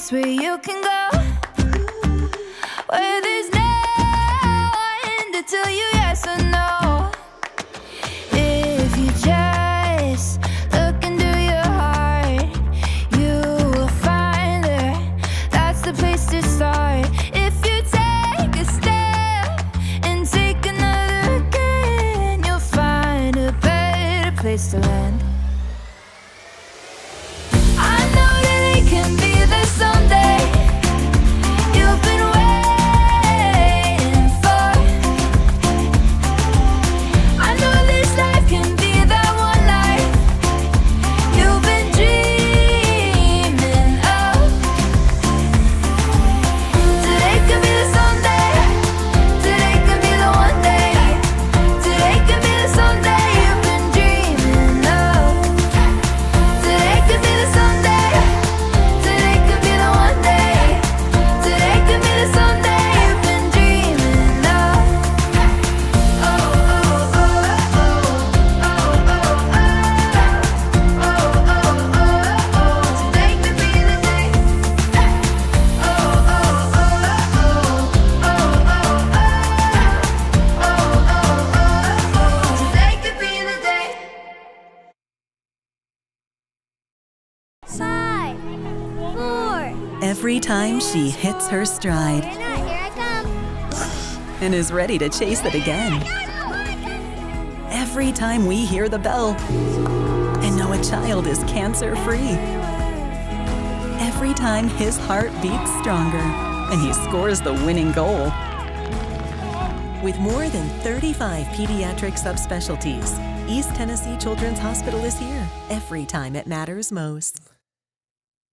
place where you can go, where there's no one to tell you yes or no. If you just look into your heart, you will find that that's the place to start. If you take a step and take another again, you'll find a better place to land. I know that it can be there someday. You've been waiting for. I know this life can be that one life you've been dreaming of. Today could be the someday. Today could be the one day. Today could be the someday you've been dreaming of. Today could be the someday. Today could be the one day. Today could be the someday you've been dreaming of. Oh, oh, oh, oh, oh, oh, oh, oh. Today could be the day. Oh, oh, oh, oh, oh, oh. Today could be the day. Five, four, Every time she hits her stride here I come. and is ready to chase it again. Every time we hear the bell and know a child is cancer-free. Every time his heart beats stronger and he scores the winning goal. With more than 35 pediatric subspecialties, East Tennessee Children's Hospital is here every time it matters most.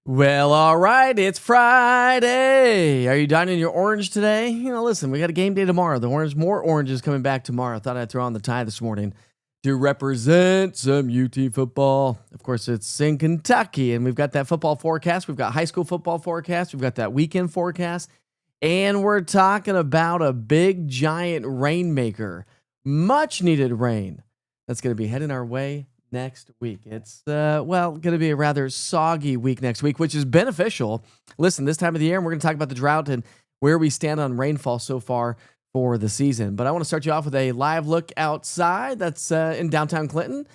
Well, all right, it's Friday. Are you dining your orange today? Listen, we got a game day tomorrow. More oranges coming back tomorrow. I thought I'd throw on the tie this morning to represent some UT football. Of course, it's in Kentucky, and we've got that football forecast. We've got high school football forecast. We've got that weekend forecast, and we're talking about a big, giant rainmaker. Much needed rain that's going to be heading our way next week. It's, going to be a rather soggy week next week, which is beneficial. Listen, this time of the year, and we're going to talk about the drought and where we stand on rainfall so far for the season. But I want to start you off with a live look outside. That's in downtown Clinton,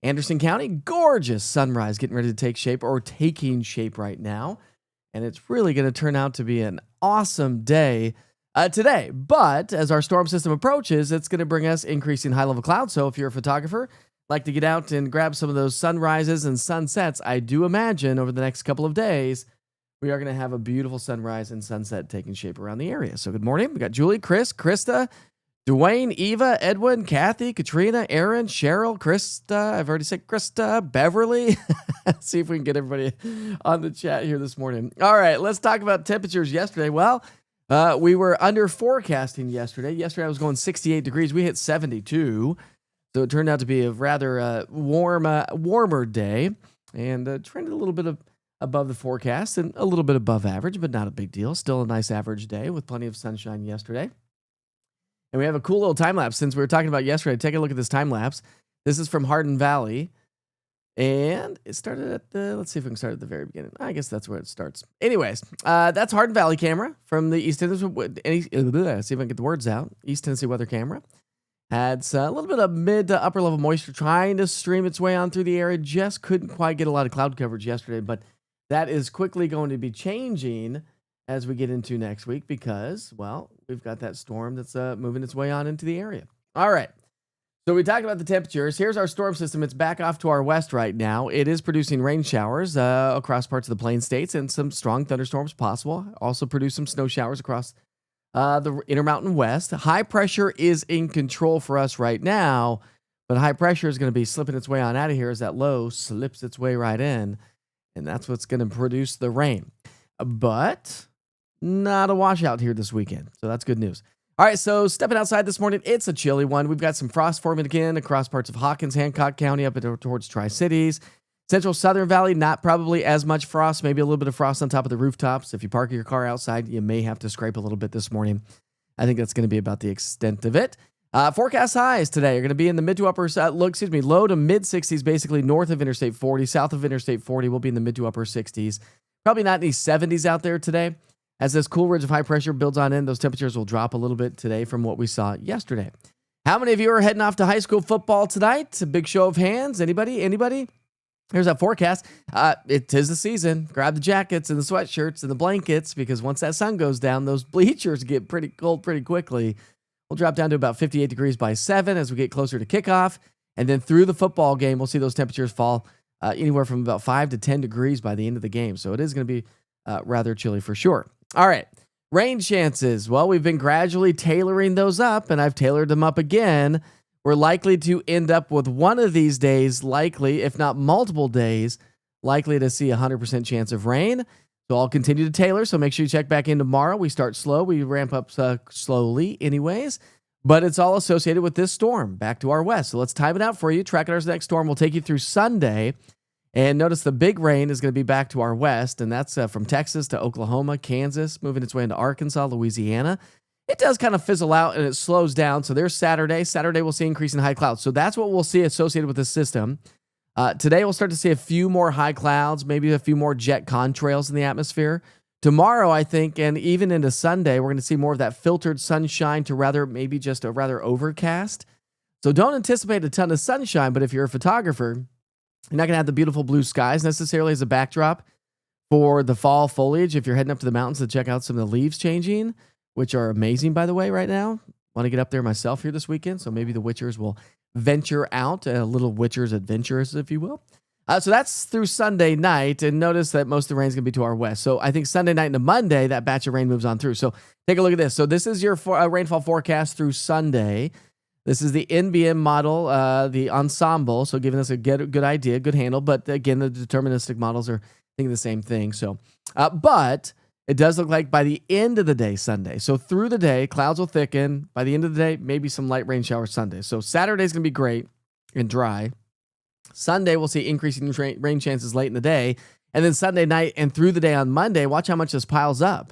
Anderson County. Gorgeous sunrise getting ready to take shape, or taking shape right now. And it's really going to turn out to be an awesome day today. But as our storm system approaches, it's going to bring us increasing high-level clouds. So if you're a photographer, like to get out and grab some of those sunrises and sunsets, I do imagine over the next couple of days, we are going to have a beautiful sunrise and sunset taking shape around the area. So good morning. We got Julie, Chris, Krista, Dwayne, Eva, Edwin, Kathy, Katrina, Aaron, Cheryl, Krista. I've already said Krista, Beverly. See if we can get everybody on the chat here this morning. All right, let's talk about temperatures yesterday. Well, we were under forecasting yesterday. Yesterday I was going 68 degrees. We hit 72. So it turned out to be a rather warmer day, and trended a little bit above the forecast and a little bit above average, but not a big deal. Still a nice average day with plenty of sunshine yesterday. And we have a cool little time lapse since we were talking about yesterday. Take a look at this time lapse. This is from Hardin Valley, and it started at let's see if we can start at the very beginning. I guess that's where it starts. Anyways, that's Hardin Valley camera from the East Tennessee. See if I can get the words out. East Tennessee weather camera. Had a little bit of mid to upper level moisture trying to stream its way on through the area. Just couldn't quite get a lot of cloud coverage yesterday, but that is quickly going to be changing as we get into next week because, well, we've got that storm that's moving its way on into the area. All right. So we talked about the temperatures. Here's our storm system. It's back off to our west right now. It is producing rain showers across parts of the Plain States and some strong thunderstorms possible. Also produce some snow showers across the Intermountain West. High pressure is in control for us right now, but high pressure is going to be slipping its way on out of here as that low slips its way right in, and that's what's going to produce the rain. But not a washout here this weekend, so that's good news. All right, so stepping outside this morning, it's a chilly one. We've got some frost forming again across parts of Hawkins, Hancock County, up towards Tri-Cities. Central Southern Valley, not probably as much frost, maybe a little bit of frost on top of the rooftops. If you park your car outside, you may have to scrape a little bit this morning. I think that's going to be about the extent of it. Forecast highs today are going to be in the low to mid 60s, basically north of Interstate 40. South of Interstate 40 will be in the mid to upper 60s. Probably not any 70s out there today. As this cool ridge of high pressure builds on in, those temperatures will drop a little bit today from what we saw yesterday. How many of you are heading off to high school football tonight? A big show of hands. Anybody? Here's that forecast. It is the season. Grab the jackets and the sweatshirts and the blankets, because once that sun goes down, those bleachers get pretty cold pretty quickly. We'll drop down to about 58 degrees by 7 as we get closer to kickoff. And then through the football game, we'll see those temperatures fall anywhere from about 5 to 10 degrees by the end of the game. So it is going to be rather chilly for sure. All right. Rain chances. Well, we've been gradually tailoring those up, and I've tailored them up again. We're likely to end up with one of these days, likely, if not multiple days, likely to see a 100% chance of rain. So I'll continue to tailor. So make sure you check back in tomorrow. We start slow. We ramp up slowly anyways. But it's all associated with this storm back to our west. So let's time it out for you. Track our next storm will take you through Sunday. And notice the big rain is going to be back to our west. And that's from Texas to Oklahoma, Kansas, moving its way into Arkansas, Louisiana. It does kind of fizzle out and it slows down. So there's Saturday. Saturday, we'll see increase in high clouds. So that's what we'll see associated with this system. Today, we'll start to see a few more high clouds, maybe a few more jet contrails in the atmosphere. Tomorrow, I think, and even into Sunday, we're going to see more of that filtered sunshine to maybe just a rather overcast. So don't anticipate a ton of sunshine, but if you're a photographer, you're not going to have the beautiful blue skies necessarily as a backdrop for the fall foliage. If you're heading up to the mountains to check out some of the leaves changing, which are amazing, by the way, right now. Want to get up there myself here this weekend, so maybe the witchers will venture out, a little witchers adventures, if you will. So that's through Sunday night, and notice that most of the rain is going to be to our west. So I think Sunday night into Monday, that batch of rain moves on through. So take a look at this. So this is your rainfall forecast through Sunday. This is the NBM model, the ensemble, so giving us a good idea, good handle. But again, the deterministic models are thinking the same thing. So, but it does look like by the end of the day, Sunday. So through the day, clouds will thicken. By the end of the day, maybe some light rain showers Sunday. So Saturday's going to be great and dry. Sunday, we'll see increasing rain chances late in the day. And then Sunday night and through the day on Monday, watch how much this piles up.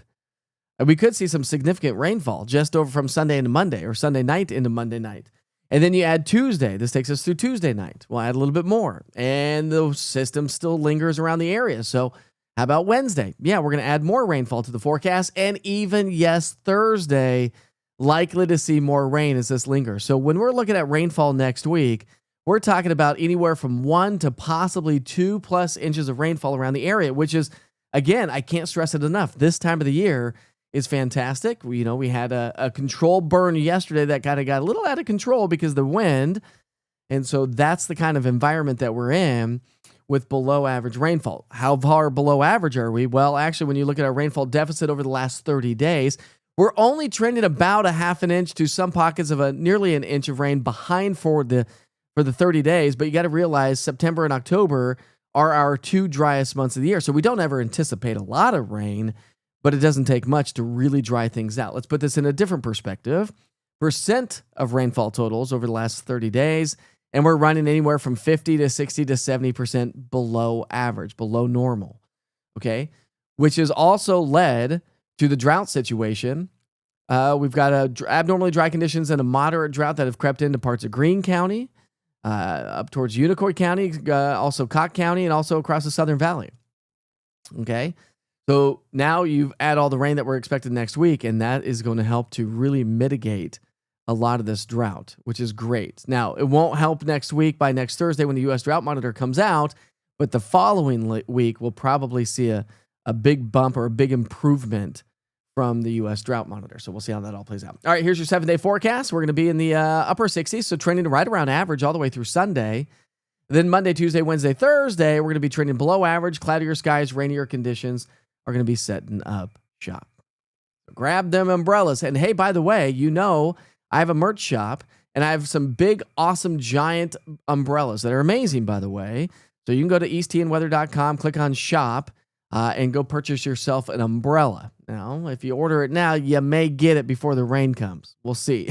And we could see some significant rainfall just over from Sunday into Monday, or Sunday night into Monday night. And then you add Tuesday. This takes us through Tuesday night. We'll add a little bit more. And the system still lingers around the area. So how about Wednesday? Yeah, we're going to add more rainfall to the forecast. And even, yes, Thursday, likely to see more rain as this lingers. So when we're looking at rainfall next week, we're talking about anywhere from 1 to possibly 2+ inches of rainfall around the area, which is, again, I can't stress it enough. This time of the year is fantastic. We had a controlled burn yesterday that kind of got a little out of control because of the wind. And so that's the kind of environment that we're in with below average rainfall. How far below average are we? Well, actually, when you look at our rainfall deficit over the last 30 days, we're only trending about a half an inch to some pockets of nearly an inch of rain behind for the 30 days. But you got to realize September and October are our two driest months of the year. So we don't ever anticipate a lot of rain, but it doesn't take much to really dry things out. Let's put this in a different perspective. Percent of rainfall totals over the last 30 days, and we're running anywhere from 50 to 60 to 70% below average, below normal, okay? Which has also led to the drought situation. We've got abnormally dry conditions and a moderate drought that have crept into parts of Greene County, up towards Unicoi County, also Cocke County, and also across the Southern Valley, okay? So now you've add all the rain that we're expected next week, and that is going to help to really mitigate a lot of this drought, which is great. Now, it won't help next week by next Thursday when the U.S. Drought Monitor comes out, but the following week we'll probably see a big bump or a big improvement from the U.S. Drought Monitor. So we'll see how that all plays out. All right, here's your 7-day forecast. We're going to be in the upper 60s, so trending right around average all the way through Sunday. Then Monday, Tuesday, Wednesday, Thursday, we're going to be trending below average, cloudier skies, rainier conditions are going to be setting up shop. So grab them umbrellas. And hey, by the way, I have a merch shop, and I have some big, awesome, giant umbrellas that are amazing, by the way. So you can go to easttandweather.com, click on shop, and go purchase yourself an umbrella. Now, if you order it now, you may get it before the rain comes. We'll see.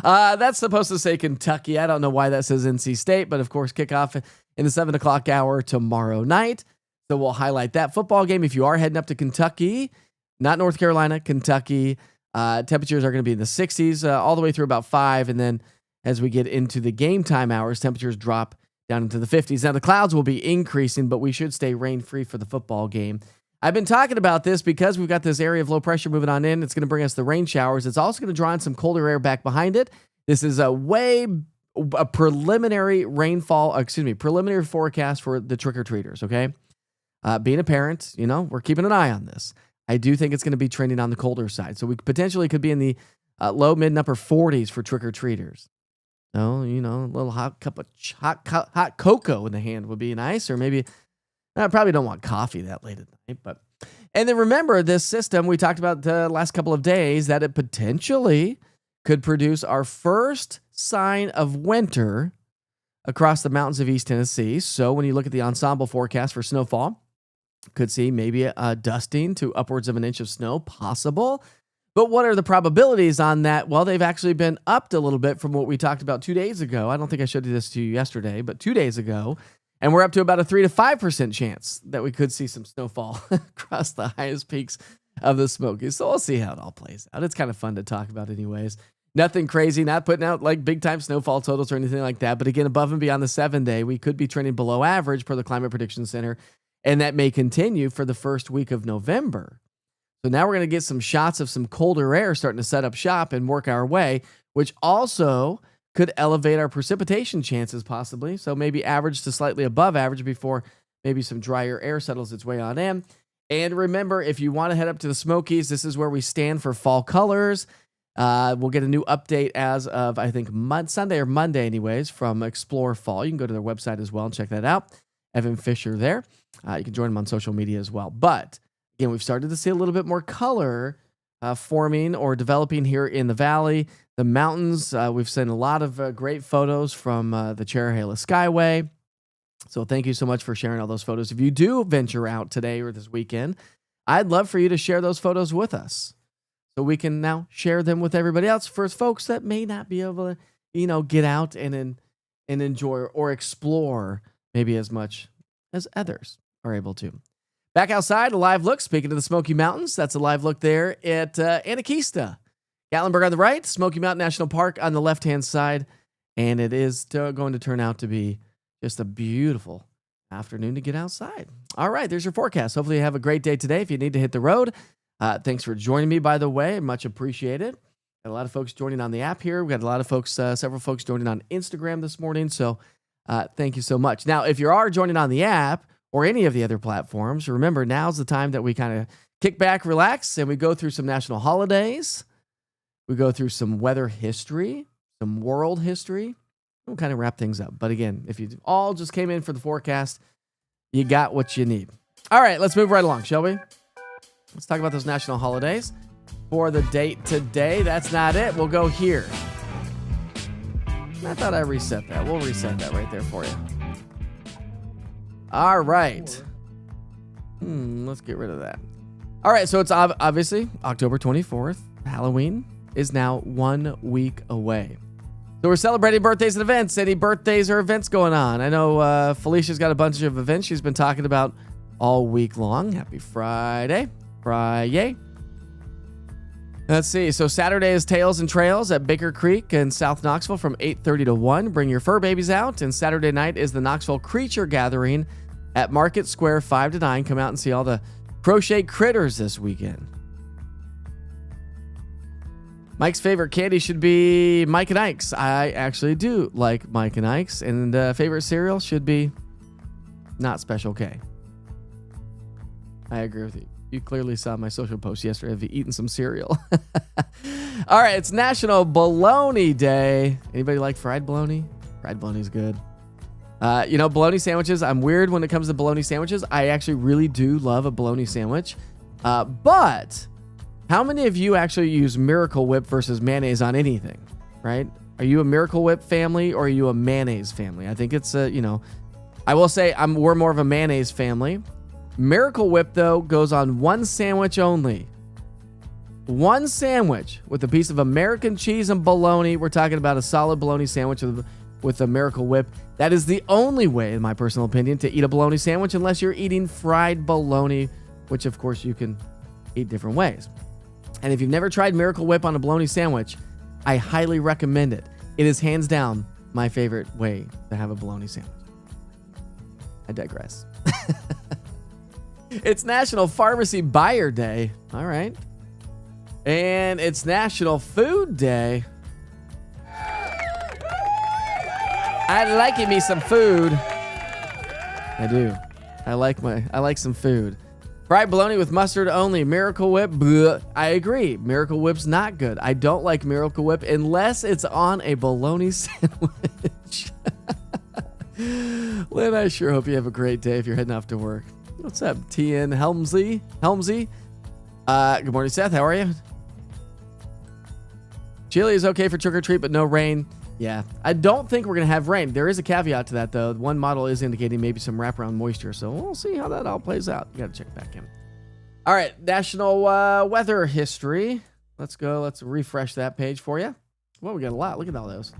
That's supposed to say Kentucky. I don't know why that says NC State, but of course, kickoff in the 7 o'clock hour tomorrow night. So we'll highlight that football game. If you are heading up to Kentucky, not North Carolina, Kentucky, temperatures are going to be in the 60s all the way through about 5. And then as we get into the game time hours, temperatures drop down into the 50s. Now, the clouds will be increasing, but we should stay rain-free for the football game. I've been talking about this because we've got this area of low pressure moving on in. It's going to bring us the rain showers. It's also going to draw in some colder air back behind it. This is a preliminary preliminary forecast for the trick-or-treaters, okay? Being a parent, we're keeping an eye on this. I do think it's going to be trending on the colder side. So we potentially could be in the low, mid, and upper 40s for trick-or-treaters. So, a little hot cup of hot cocoa in the hand would be nice. Or maybe, I probably don't want coffee that late at night. And then remember, this system we talked about the last couple of days, that it potentially could produce our first sign of winter across the mountains of East Tennessee. So when you look at the ensemble forecast for snowfall, could see maybe a dusting to upwards of an inch of snow possible. But what are the probabilities on that? Well, they've actually been upped a little bit from what we talked about 2 days ago. I don't think I showed this to you yesterday, but 2 days ago. And we're up to about a 3 to 5% chance that we could see some snowfall across the highest peaks of the Smokies. So we'll see how it all plays out. It's kind of fun to talk about anyways. Nothing crazy, not putting out like big time snowfall totals or anything like that. But again, above and beyond the 7-day, we could be trending below average per the Climate Prediction Center. And that may continue for the first week of November. So now we're going to get some shots of some colder air starting to set up shop and work our way, which also could elevate our precipitation chances possibly. So maybe average to slightly above average before maybe some drier air settles its way on in. And remember, if you want to head up to the Smokies, this is where we stand for fall colors. We'll get a new update as of, I think, Sunday or Monday anyways, from Explore Fall. You can go to their website as well and check that out. Evan Fisher there. You can join him on social media as well. But again, we've started to see a little bit more color forming or developing here in the valley. The mountains, we've seen a lot of great photos from the Cherahela Skyway. So thank you so much for sharing all those photos. If you do venture out today or this weekend, I'd love for you to share those photos with us, so we can now share them with everybody else for folks that may not be able to, get out and enjoy or explore maybe as much as others are able to. Back outside, a live look. Speaking of the Smoky Mountains, that's a live look there at Anakeesta. Gatlinburg on the right, Smoky Mountain National Park on the left-hand side. And it is going to turn out to be just a beautiful afternoon to get outside. All right, there's your forecast. Hopefully you have a great day today. If you need to hit the road, thanks for joining me, by the way. Much appreciated. Got a lot of folks joining on the app here. We got a lot of folks, several folks joining on Instagram this morning. So thank you so much. Now, if you are joining on the app or any of the other platforms, remember, now's the time that we kind of kick back, relax, and we go through some national holidays. We go through some weather history, some world history. We'll kind of wrap things up. But again, if you all just came in for the forecast, you got what you need. All right, let's move right along, shall we? Let's talk about those national holidays. For the date today, that's not it. We'll go here. I thought I reset that. We'll reset that right there for you. All right. Let's get rid of that. All right, so it's obviously October 24th. Halloween is now 1 week away. So we're celebrating birthdays and events. Any birthdays or events going on? I know Felicia's got a bunch of events she's been talking about all week long. Happy Friday. Friday. Let's see. So Saturday is Tales and Trails at Baker Creek in South Knoxville from 8:30 to 1. Bring your fur babies out. And Saturday night is the Knoxville Creature Gathering at Market Square 5 to 9. Come out and see all the crochet critters this weekend. Mike's favorite candy should be Mike and Ike's. I actually do like Mike and Ike's. And favorite cereal should be not Special K. I agree with you. You clearly saw my social post yesterday of you eating some cereal. All right, it's National Bologna Day. Anybody like fried bologna? Fried bologna is good. Bologna sandwiches. I'm weird when it comes to bologna sandwiches. I actually really do love a bologna sandwich. But how many of you actually use Miracle Whip versus mayonnaise on anything, right? Are you a Miracle Whip family or are you a mayonnaise family? I think it's, I will say we're more of a mayonnaise family. Miracle Whip, though, goes on one sandwich only. One sandwich with a piece of American cheese and bologna. We're talking about a solid bologna sandwich with a Miracle Whip. That is the only way, in my personal opinion, to eat a bologna sandwich unless you're eating fried bologna, which, of course, you can eat different ways. And if you've never tried Miracle Whip on a bologna sandwich, I highly recommend it. It is hands down my favorite way to have a bologna sandwich. I digress. It's National Pharmacy Buyer Day. All right. And it's National Food Day. I like me some food. I do. I like some food. Fried bologna with mustard only. Miracle Whip. Bleh. I agree. Miracle Whip's not good. I don't like Miracle Whip unless it's on a bologna sandwich. Lynn, I sure hope you have a great day if you're heading off to work. What's up, TN Helmsley? Good morning, Seth. How are you? Chile is okay for trick or treat, but no rain. Yeah, I don't think we're going to have rain. There is a caveat to that, though. One model is indicating maybe some wraparound moisture, so we'll see how that all plays out. You got to check back in. All right, national weather history. Let's go. Let's refresh that page for you. Well, we got a lot. Look at all those.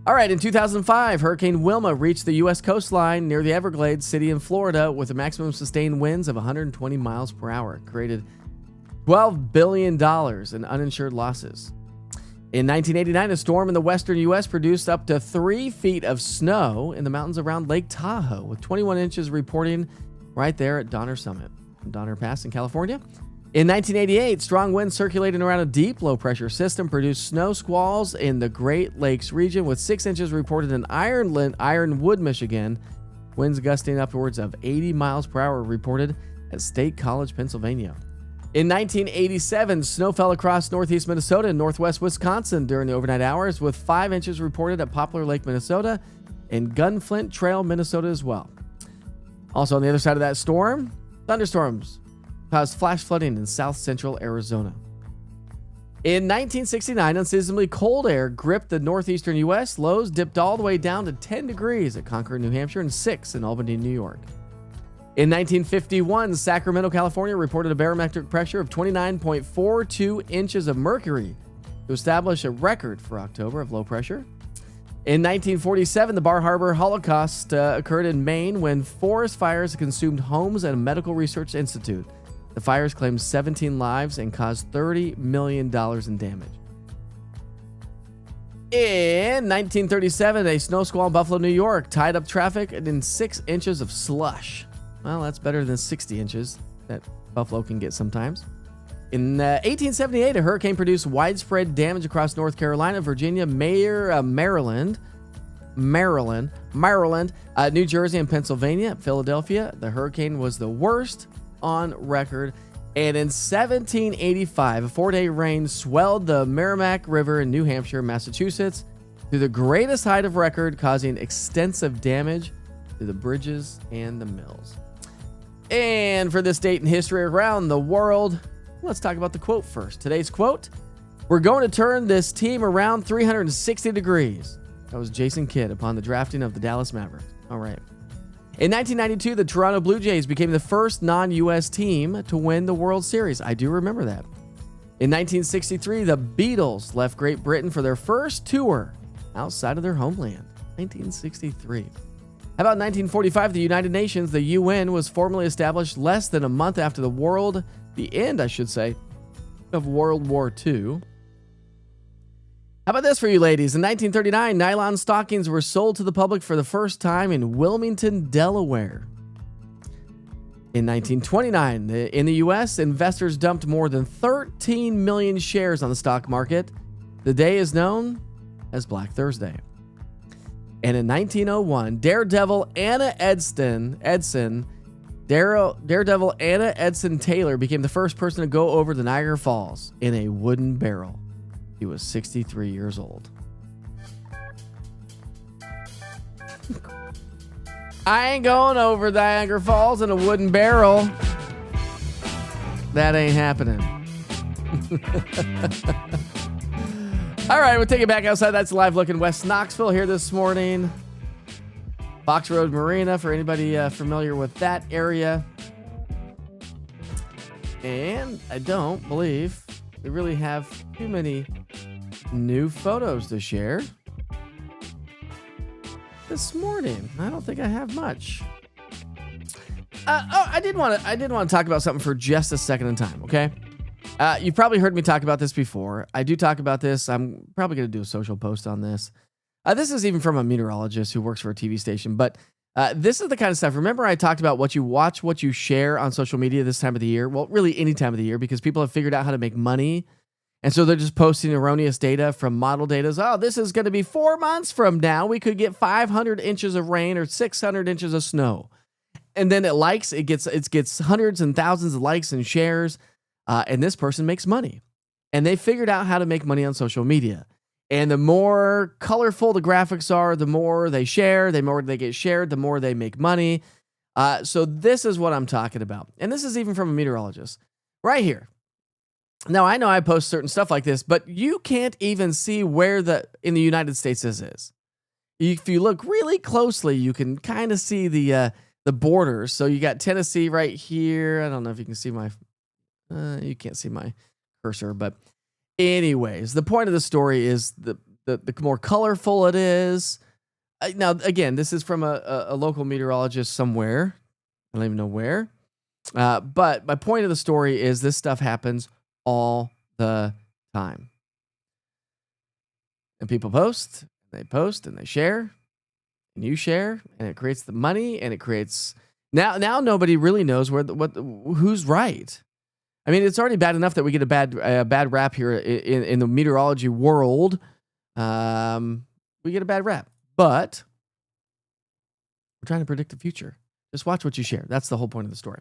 All right, in 2005, Hurricane Wilma reached the U.S. coastline near the Everglades city in Florida with a maximum sustained winds of 120 miles per hour. It created $12 billion in uninsured losses. In 1989, a storm in the western U.S. produced up to 3 feet of snow in the mountains around Lake Tahoe, with 21 inches reporting right there at Donner Summit, Donner Pass in California. In 1988, strong winds circulating around a deep low-pressure system produced snow squalls in the Great Lakes region, with 6 inches reported in Ironwood, Michigan. Winds gusting upwards of 80 miles per hour reported at State College, Pennsylvania. In 1987, snow fell across northeast Minnesota and northwest Wisconsin during the overnight hours, with 5 inches reported at Poplar Lake, Minnesota, and Gunflint Trail, Minnesota as well. Also on the other side of that storm, thunderstorms caused flash flooding in south central Arizona. In 1969, unseasonably cold air gripped the northeastern U.S. Lows dipped all the way down to 10 degrees at Concord, New Hampshire, and 6 in Albany, New York. In 1951, Sacramento, California reported a barometric pressure of 29.42 inches of mercury to establish a record for October of low pressure. In 1947, the Bar Harbor Holocaust occurred in Maine when forest fires consumed homes and a medical research institute. The fires claimed 17 lives and caused $30 million in damage. In 1937, a snow squall in Buffalo, New York tied up traffic in 6 inches of slush. Well, that's better than 60 inches that Buffalo can get sometimes. In 1878, a hurricane produced widespread damage across North Carolina, Virginia, Maryland, New Jersey, and Pennsylvania. Philadelphia, the hurricane was the worst on record. And in 1785, a 4-day rain swelled the Merrimack River in New Hampshire, Massachusetts, to the greatest height of record, causing extensive damage to the bridges and the mills. And for this date in history around the world, let's talk about the quote first. Today's quote: "We're going to turn this team around 360 degrees." That was Jason Kidd upon the drafting of the Dallas Mavericks. All right. In 1992, the Toronto Blue Jays became the first non-U.S. team to win the World Series. I do remember that. In 1963, the Beatles left Great Britain for their first tour outside of their homeland. 1963. How about 1945, the United Nations, the UN, was formally established less than a month after the end, of World War II. How about this for you ladies? In 1939, nylon stockings were sold to the public for the first time in Wilmington, Delaware. In 1929, in the U.S., investors dumped more than 13 million shares on the stock market. The day is known as Black Thursday. And in 1901, Daredevil Anna Edson Taylor became the first person to go over the Niagara Falls in a wooden barrel. He was 63 years old. I ain't going over Niagara Falls in a wooden barrel. That ain't happening. All right, we'll take it back outside. That's live look in West Knoxville here this morning. Fox Road Marina, for anybody familiar with that area. And I don't believe we really have too many new photos to share this morning. I don't think I have much. I did want to talk about something for just a second in time, okay? You've probably heard me talk about this before. I do talk about this. I'm probably going to do a social post on this. This is even from a meteorologist who works for a TV station. But This is the kind of stuff. Remember, I talked about what you watch, what you share on social media this time of the year. Well, really any time of the year, because people have figured out how to make money. And so they're just posting erroneous data from model data. Oh, this is going to be 4 months from now. We could get 500 inches of rain or 600 inches of snow. And then it gets hundreds and thousands of likes and shares. And this person makes money. And they figured out how to make money on social media. And the more colorful the graphics are, the more they share, the more they get shared, the more they make money. So this is what I'm talking about. And this is even from a meteorologist right here. Now, I know I post certain stuff like this, but you can't even see where in the United States this is. If you look really closely, you can kind of see the borders. So you got Tennessee right here. I don't know if you can see you can't see my cursor, but anyways, the point of the story is the more colorful it is. Now, again, this is from a local meteorologist somewhere. I don't even know where. But my point of the story is this stuff happens all the time. And people post, and they share, and you share, and it creates the money, and it creates now nobody really knows who's right. I mean, it's already bad enough that we get a bad rap here in the meteorology world. We get a bad rap, but we're trying to predict the future. Just watch what you share. That's the whole point of the story.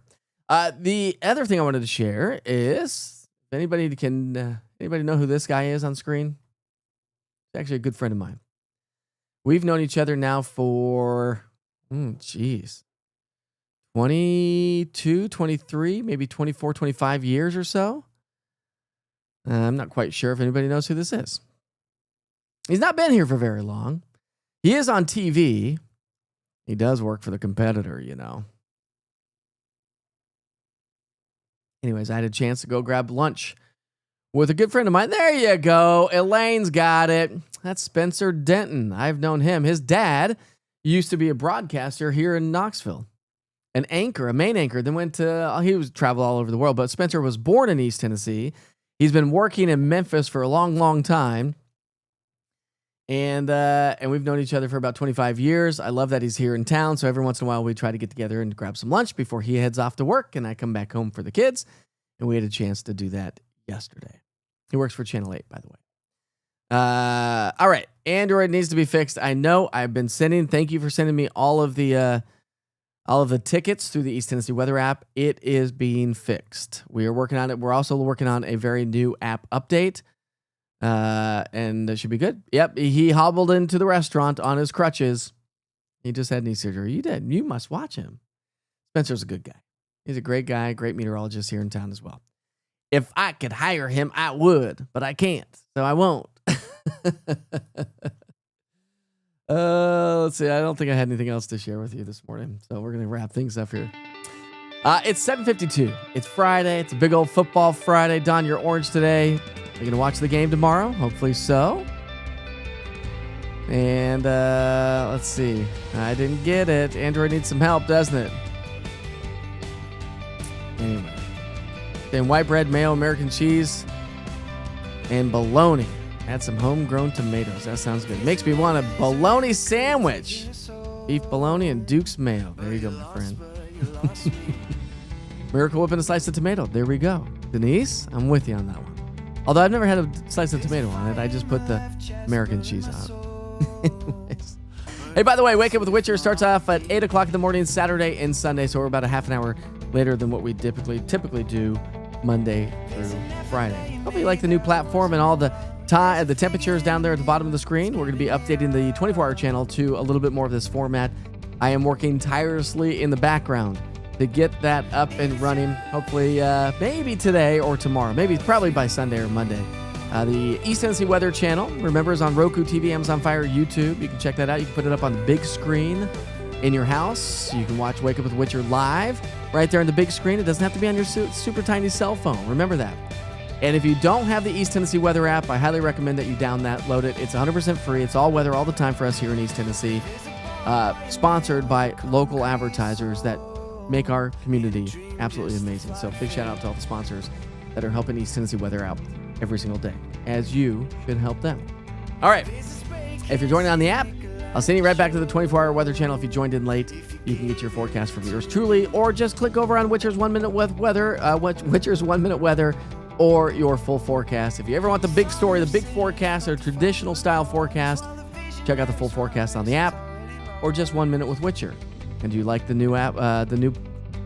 The other thing I wanted to share is, if anybody know who this guy is on screen? He's actually a good friend of mine. We've known each other now for, 22, 23, maybe 24, 25 years or so. I'm not quite sure if anybody knows who this is. He's not been here for very long. He is on TV. He does work for the competitor, you know. Anyways, I had a chance to go grab lunch with a good friend of mine. There you go. Elaine's got it. That's Spencer Denton. I've known him. His dad used to be a broadcaster here in Knoxville. A main anchor. Then he was travel all over the world. But Spencer was born in East Tennessee. He's been working in Memphis for a long, long time. And we've known each other for about 25 years. I love that he's here in town. So every once in a while, we try to get together and grab some lunch before he heads off to work. And I come back home for the kids. And we had a chance to do that yesterday. He works for Channel 8, by the way. All right. Android needs to be fixed. I know. Thank you for sending me all of the tickets through the East Tennessee Weather app. It is being fixed. We are working on it. We're also working on a very new app update. And it should be good. Yep. He hobbled into the restaurant on his crutches. He just had knee surgery. You did. You must watch him. Spencer's a good guy. He's a great guy, great meteorologist here in town as well. If I could hire him, I would, but I can't, so I won't. Let's see. I don't think I had anything else to share with you this morning, so we're going to wrap things up here. It's 7:52. It's Friday. It's a big old football Friday. Don, you're orange today. You're going to watch the game tomorrow? Hopefully so. And let's see. I didn't get it. Android needs some help, doesn't it? Anyway. Then white bread, mayo, American cheese, and bologna. Add some homegrown tomatoes. That sounds good. Makes me want a bologna sandwich. Beef bologna and Duke's mayo. There you go, my friend. Miracle Whip and a slice of tomato. There we go. Denise, I'm with you on that one. Although I've never had a slice of tomato on it. I just put the American cheese on it. Anyways. Hey, by the way, Wake Up with Witcher starts off at 8 o'clock in the morning, Saturday and Sunday. So we're about a half an hour later than what we typically do Monday through Friday. Hope you like the new platform and all the temperatures down there at the bottom of the screen. We're going to be updating the 24-hour channel to a little bit more of this format. I am working tirelessly in the background to get that up and running. Hopefully, maybe today or tomorrow. Probably by Sunday or Monday. The East Tennessee Weather Channel, remember, is on Roku TV, Amazon Fire, YouTube. You can check that out. You can put it up on the big screen in your house. You can watch Wake Up with Witcher live right there on the big screen. It doesn't have to be on your super tiny cell phone. Remember that. And if you don't have the East Tennessee Weather app, I highly recommend that you download it. It's 100% free. It's all weather all the time for us here in East Tennessee. Sponsored by local advertisers that make our community absolutely amazing. So big shout out to all the sponsors that are helping East Tennessee Weather out every single day, as you should help them. All right. If you're joining on the app, I'll send you right back to the 24-hour weather channel. If you joined in late, you can get your forecast from yours truly, or just click over on Witcher's 1 Minute Weather, Witcher's 1 Minute Weather, or your full forecast. If you ever want the big story, the big forecast, or traditional style forecast, check out the full forecast on the app, or just 1 Minute with Witcher. And do you like the new app, the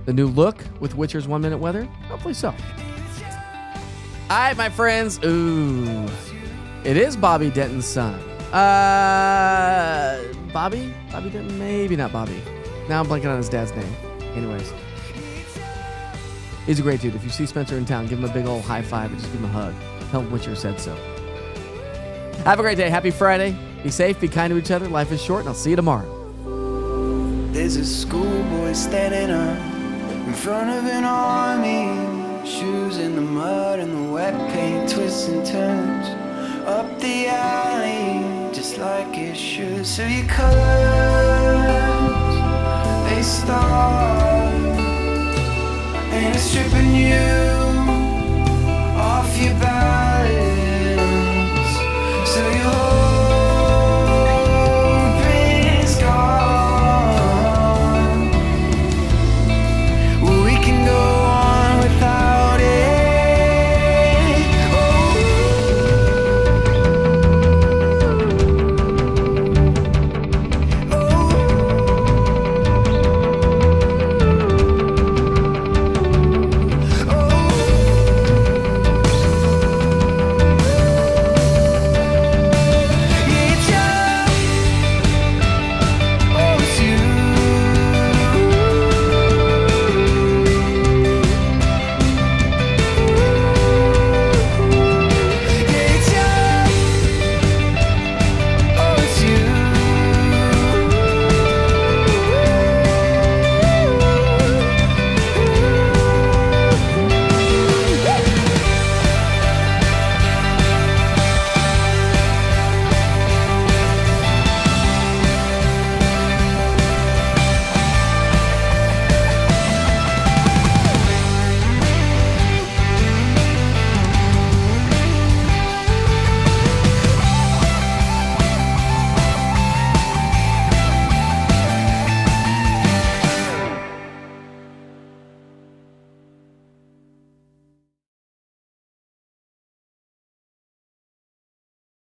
new look with Witcher's 1 Minute Weather? Hopefully so. All right, my friends. Ooh, it is Bobby Denton's son. Bobby Denton? Maybe not Bobby. Now I'm blanking on his dad's name. Anyways, he's a great dude. If you see Spencer in town, give him a big old high five or just give him a hug. Tell him Witcher said so. Have a great day. Happy Friday. Be safe. Be kind to each other. Life is short, and I'll see you tomorrow. There's a schoolboy standing up in front of an army, shoes in the mud and the wet paint twists and turns up the alley just like it should. So your colors, they start and it's stripping